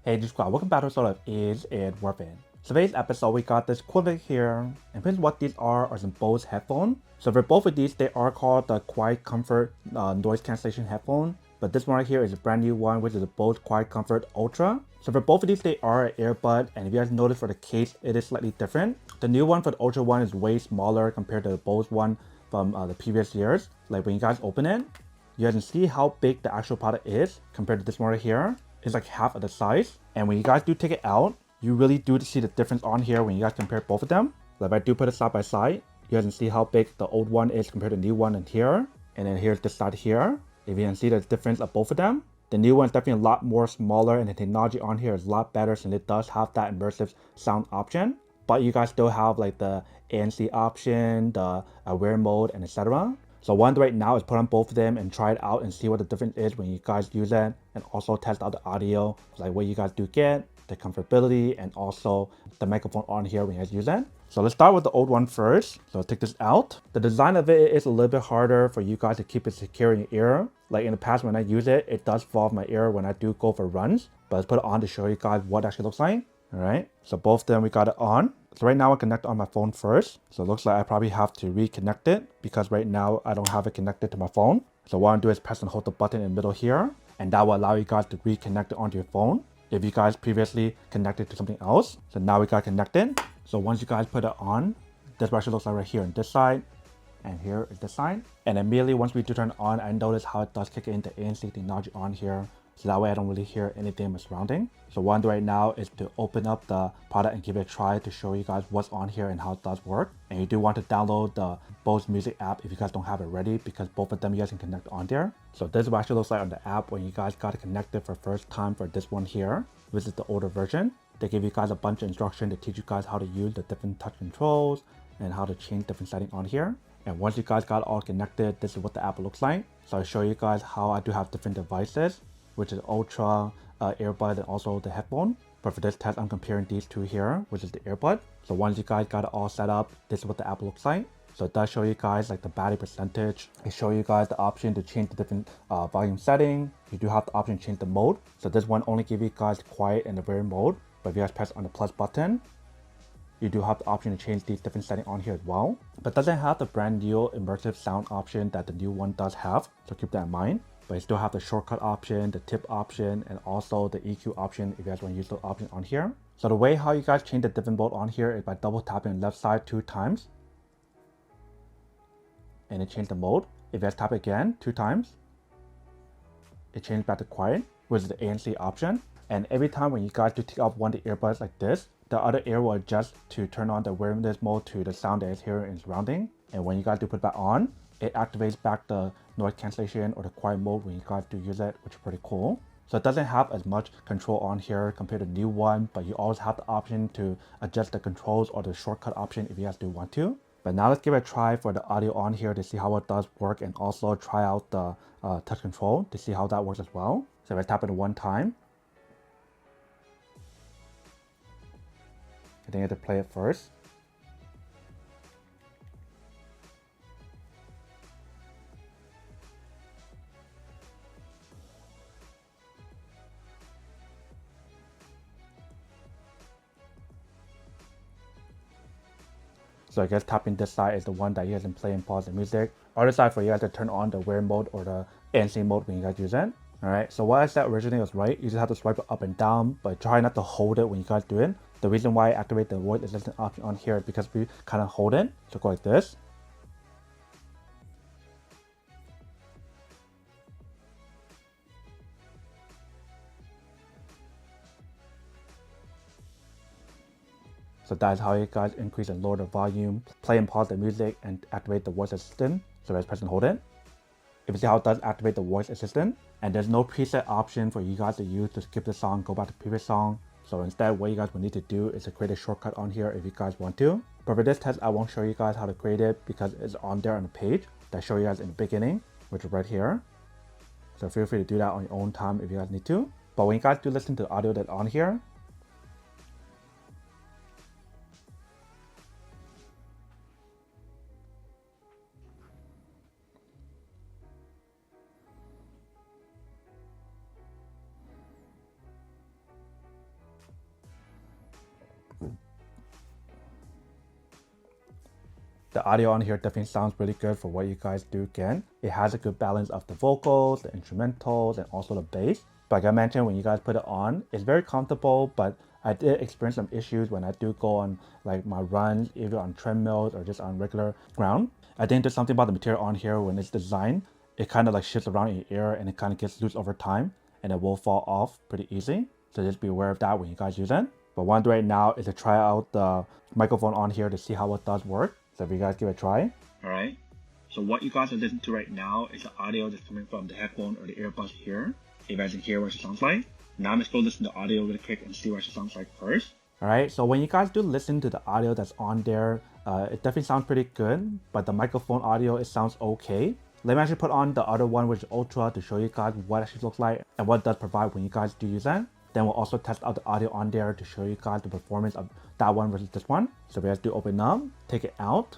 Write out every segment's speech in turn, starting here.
Hey squad, welcome back to sort of Is It Worth It? So today's episode we got this cool thing here, and here's what these are some Bose headphones. So for both of these, they are called the QuietComfort noise cancellation headphone, but this one right here is a brand new one, which is the Bose QuietComfort Ultra. So for both of these, they are an earbud, and if you guys notice for the case, it is slightly different. The new one for the Ultra one is way smaller compared to the Bose one from the previous years. Like when you guys open it, you guys can see how big the actual product is compared to this one right here. It's like half of the size. And when you guys do take it out, you really do see the difference on here when you guys compare both of them. So if I do put it side by side, you guys can see how big the old one is compared to the new one in here. And then here's this side here. If you can see the difference of both of them, the new one is definitely a lot more smaller, and the technology on here is a lot better since it does have that immersive sound option. But you guys still have like the ANC option, the aware mode, and etc. So one right now is put on both of them and try it out and see what the difference is when you guys use it, and also test out the audio, like what you guys do get, the comfortability, and also the microphone on here when you guys use it. So let's start with the old one first. So take this out. The design of it is a little bit harder for you guys to keep it secure in your ear. Like in the past when I use it, it does fall off my ear when I do go for runs. But let's put it on to show you guys what it actually looks like. Alright, so both of them we got it on. So right now I connect on my phone first. So it looks like I probably have to reconnect it because right now I don't have it connected to my phone. So what I'm doing is press and hold the button in the middle here, and that will allow you guys to reconnect it onto your phone if you guys previously connected to something else. So now we got connected. So once you guys put it on, this actually looks like right here on this side, and here is this side. And immediately once we do turn it on, I notice how it does kick in the ANC technology on here. So that way I don't really hear anything in my surrounding. So what I'm doing right now is to open up the product and give it a try to show you guys what's on here and how it does work. And you do want to download the Bose Music app if you guys don't have it ready, because both of them you guys can connect on there. So this is what it actually looks like on the app when you guys got it connected for first time for this one here. This is the older version. They give you guys a bunch of instruction to teach you guys how to use the different touch controls and how to change different settings on here. And once you guys got all connected, this is what the app looks like. So I'll show you guys how I do have different devices, which is Ultra, earbud, and also the headphone. But for this test, I'm comparing these two here, which is the earbud. So once you guys got it all set up, this is what the app looks like. So it does show you guys like the battery percentage. It shows you guys the option to change the different volume setting. You do have the option to change the mode. So this one only gives you guys quiet and the very mode. But if you guys press on the plus button, you do have the option to change these different settings on here as well. But it doesn't have the brand new immersive sound option that the new one does have. So keep that in mind. But you still have the shortcut option, the tip option, and also the EQ option if you guys want to use those options on here. So the way how you guys change the different mode on here is by double tapping the left side 2 times. And it changed the mode. If you guys tap it again 2 times, it changed back to quiet, which is the ANC option. And every time when you guys do take off one of the earbuds like this, the other ear will adjust to turn on the awareness mode to the sound that is here in surrounding. And when you guys do put it back on, it activates back the noise cancellation or the quiet mode when you guys do use it, which is pretty cool. So it doesn't have as much control on here compared to the new one, but you always have the option to adjust the controls or the shortcut option if you guys do want to. But now let's give it a try for the audio on here to see how it does work, and also try out the touch control to see how that works as well. So if I tap it 1 time, I think I have to play it first. So I guess tapping this side is the one that you guys can play and pause the music. Other side for you guys to turn on the wear mode or the ANC mode when you guys use it. Alright, so what I said originally was right. You just have to swipe it up and down, but try not to hold it when you guys do it. The reason why I activate the voice assistant option on here is because we kind of hold it. So go like this. So that's how you guys increase and lower the volume, play and pause the music, and activate the voice assistant. So let's press and hold it. If you see how it does activate the voice assistant, and there's no preset option for you guys to use to skip the song, go back to previous song. So instead, what you guys will need to do is to create a shortcut on here if you guys want to. But for this test, I won't show you guys how to create it because it's on there on the page that I show you guys in the beginning, which is right here. So feel free to do that on your own time if you guys need to. But when you guys do listen to the audio that's on here, The audio on here definitely sounds really good for what you guys do again. It has a good balance of the vocals, the instrumentals, and also the bass. But like I mentioned, when you guys put it on, it's very comfortable, but I did experience some issues when I do go on like my runs, either on treadmills or just on regular ground. I think there's something about the material on here when it's designed, it kind of like shifts around in your ear and it kind of gets loose over time and it will fall off pretty easy. So just be aware of that when you guys use it. But what I'm doing right now is to try out the microphone on here to see how it does work. So if you guys give it a try. Alright, so what you guys are listening to right now is the audio that's coming from the headphone or the earbuds here. If you guys can hear what it sounds like. Now let's go listen to the audio really quick and see what it sounds like first. Alright, so when you guys do listen to the audio that's on there, it definitely sounds pretty good, but the microphone audio, it sounds okay. Let me actually put on the other one, which is Ultra, to show you guys what it actually looks like and what it does provide when you guys do use that. Then we'll also test out the audio on there to show you guys the performance of that one versus this one. So if you guys do open up, take it out,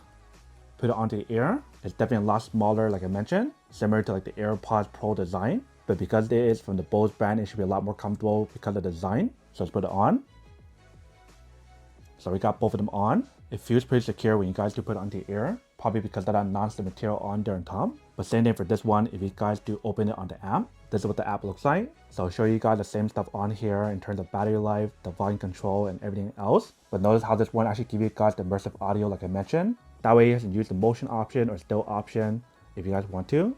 put it onto the ear. It's definitely a lot smaller, like I mentioned, similar to like the AirPods Pro design. But because it is from the Bose brand, it should be a lot more comfortable because of the design. So let's put it on. So we got both of them on. It feels pretty secure when you guys do put it onto your ear, probably because of that non-stick material on there on top. But same thing for this one, if you guys do open it on the app, this is what the app looks like. So I'll show you guys the same stuff on here in terms of battery life, the volume control, and everything else. But notice how this one actually gives you guys the immersive audio like I mentioned. That way you can use the motion option or still option if you guys want to.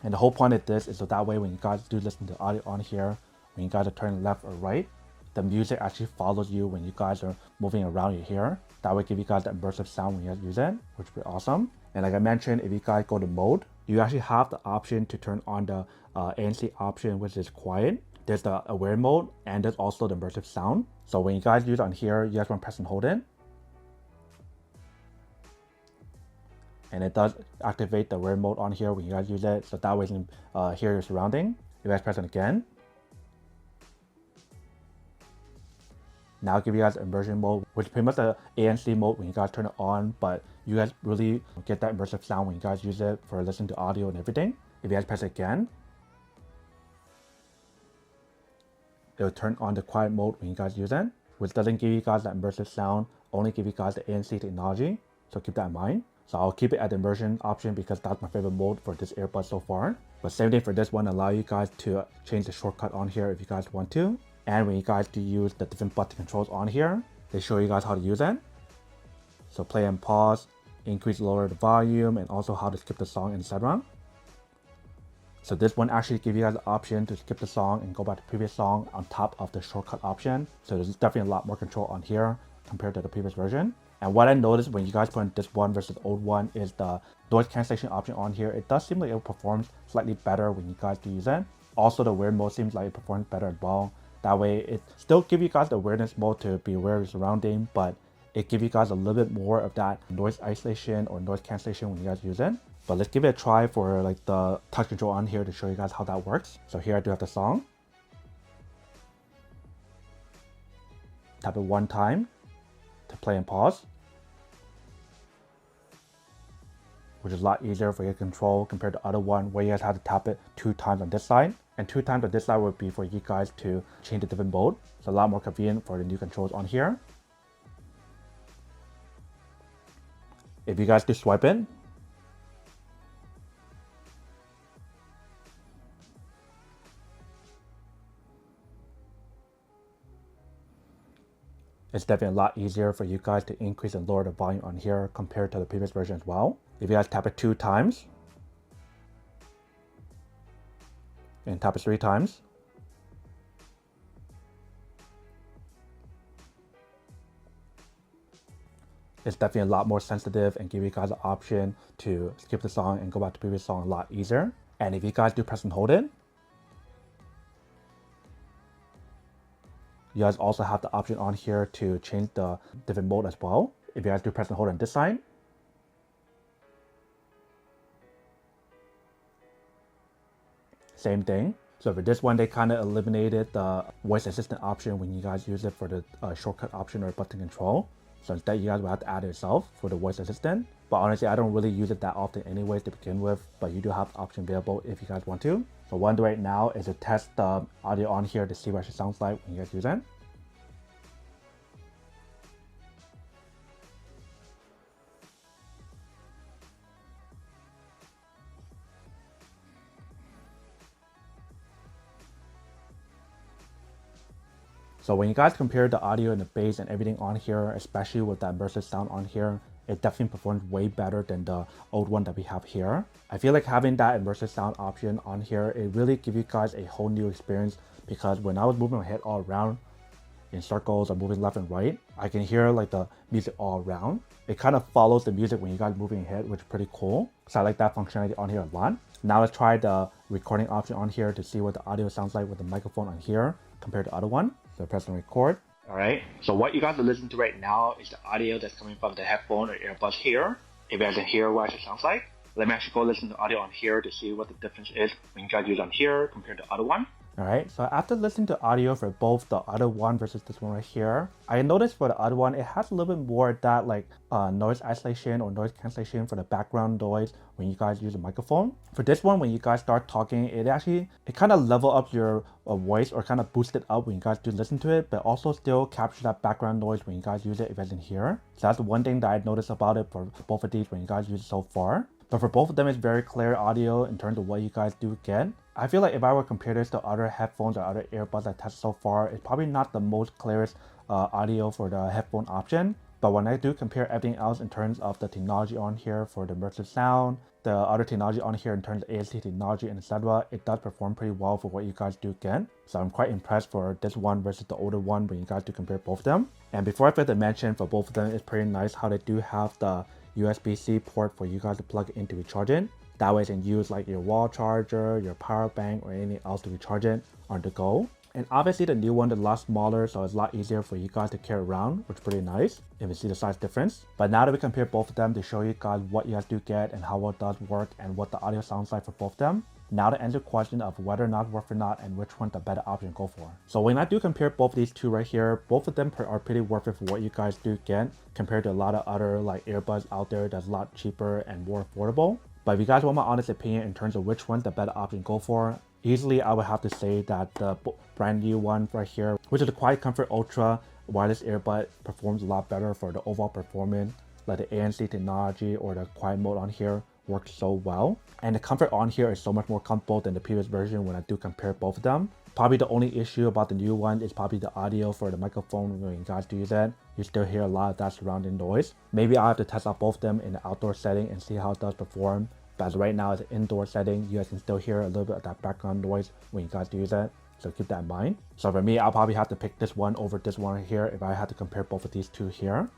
And the whole point of this is so that way when you guys do listen to audio on here, when you guys are turning left or right, the music actually follows you when you guys are moving around your hair. That would give you guys that immersive sound when you guys use it, which would be awesome. And like I mentioned, if you guys go to mode, you actually have the option to turn on the ANC option, which is quiet. There's the aware mode, and there's also the immersive sound. So when you guys use it on here, you guys want to press and hold it. And it does activate the aware mode on here when you guys use it. So that way you can hear your surrounding. If you guys press it again, now I'll give you guys immersion mode, which is pretty much the ANC mode when you guys turn it on, but you guys really get that immersive sound when you guys use it for listening to audio and everything. If you guys press it again, it will turn on the quiet mode when you guys use it, which doesn't give you guys that immersive sound, only give you guys the ANC technology. So keep that in mind. So I'll keep it at the immersion option because that's my favorite mode for this earbud so far. But same thing for this one, allow you guys to change the shortcut on here if you guys want to. And when you guys do use the different button controls on here, they show you guys how to use it. So play and pause, increase, lower the volume, and also how to skip the song, etc. So this one actually gives you guys the option to skip the song and go back to the previous song on top of the shortcut option. So there's definitely a lot more control on here compared to the previous version. And what I noticed when you guys put in this one versus the old one is the noise cancellation option on here. It does seem like it performs slightly better when you guys do use it. Also the aware mode seems like it performs better as well. That way it still gives you guys the awareness mode to be aware of your surrounding, but it gives you guys a little bit more of that noise isolation or noise cancellation when you guys use it. But let's give it a try for like the touch control on here to show you guys how that works. So here I do have the song. Tap it one time to play and pause, which is a lot easier for you to control compared to the other one where you guys have to tap it 2 times on this side. And 2 times on this side would be for you guys to change the different mode. So a lot more convenient for the new controls on here. If you guys do swipe it, it's definitely a lot easier for you guys to increase and lower the volume on here compared to the previous version as well. If you guys tap it 2 times, and tap it 3 times, it's definitely a lot more sensitive and give you guys the option to skip the song and go back to the previous song a lot easier. And if you guys do press and hold it, you guys also have the option on here to change the different mode as well. If you guys do press and hold on this side, same thing. So for this one, they kind of eliminated the voice assistant option when you guys use it for the shortcut option or button control. So instead, you guys will have to add it yourself for the voice assistant. But honestly, I don't really use it that often anyways to begin with, but you do have the option available if you guys want to. So what I'm doing right now is to test the audio on here to see what it sounds like when you guys use it. So when you guys compare the audio and the bass and everything on here, especially with that immersive sound on here, it definitely performs way better than the old one that we have here. I feel like having that immersive sound option on here, it really gives you guys a whole new experience, because when I was moving my head all around in circles or moving left and right, I can hear like the music all around. It kind of follows the music when you guys moving your head, which is pretty cool. So I like that functionality on here a lot. Now let's try the recording option on here to see what the audio sounds like with the microphone on here compared to the other one. So press and record. Alright, so what you guys are listening to right now is the audio that's coming from the headphone or earbuds here. If you guys can hear what it sounds like, let me actually go listen to the audio on here to see what the difference is when you guys use on here compared to the other one. Alright, so after listening to audio for both the other one versus this one right here, I noticed for the other one, it has a little bit more of that like noise isolation or noise cancellation for the background noise when you guys use a microphone. For this one, when you guys start talking, it kind of level up your voice, or kind of boost it up when you guys do listen to it, but also still capture that background noise when you guys use it if it's in here. So that's one thing that I noticed about it for both of these when you guys use it so far. But for both of them, it's very clear audio in terms of what you guys do get. I feel like if I were to compare this to other headphones or other earbuds I tested so far, it's probably not the most clearest audio for the headphone option. But when I do compare everything else in terms of the technology on here for the immersive sound, the other technology on here in terms of AST technology and etc., it does perform pretty well for what you guys do get. So I'm quite impressed for this one versus the older one when you guys do compare both of them. And before I forget to mention, for both of them, it's pretty nice how they do have the USB-C port for you guys to plug it in to recharge it. That way you can use like your wall charger, your power bank, or anything else to recharge it on the go. And obviously the new one is a lot smaller, so it's a lot easier for you guys to carry around, which is pretty nice if you see the size difference. But now that we compare both of them to show you guys what you guys do get and how it does work and what the audio sounds like for both of them, now to answer the question of whether or not worth or not and which one the better option to go for. So when I do compare both of these two right here, both of them are pretty worth it for what you guys do get compared to a lot of other like earbuds out there that's a lot cheaper and more affordable. But if you guys want my honest opinion in terms of which one's the better option to go for, easily I would have to say that the brand new one right here, which is the QuietComfort Ultra wireless earbud, performs a lot better for the overall performance. Like the ANC technology or the quiet mode on here works so well. And the comfort on here is so much more comfortable than the previous version when I do compare both of them. Probably the only issue about the new one is probably the audio for the microphone when you guys do use it. You still hear a lot of that surrounding noise. Maybe I'll have to test out both of them in the outdoor setting and see how it does perform. But as right now, as an indoor setting, you guys can still hear a little bit of that background noise when you guys do use it. So keep that in mind. So for me, I'll probably have to pick this one over this one right here if I had to compare both of these two here.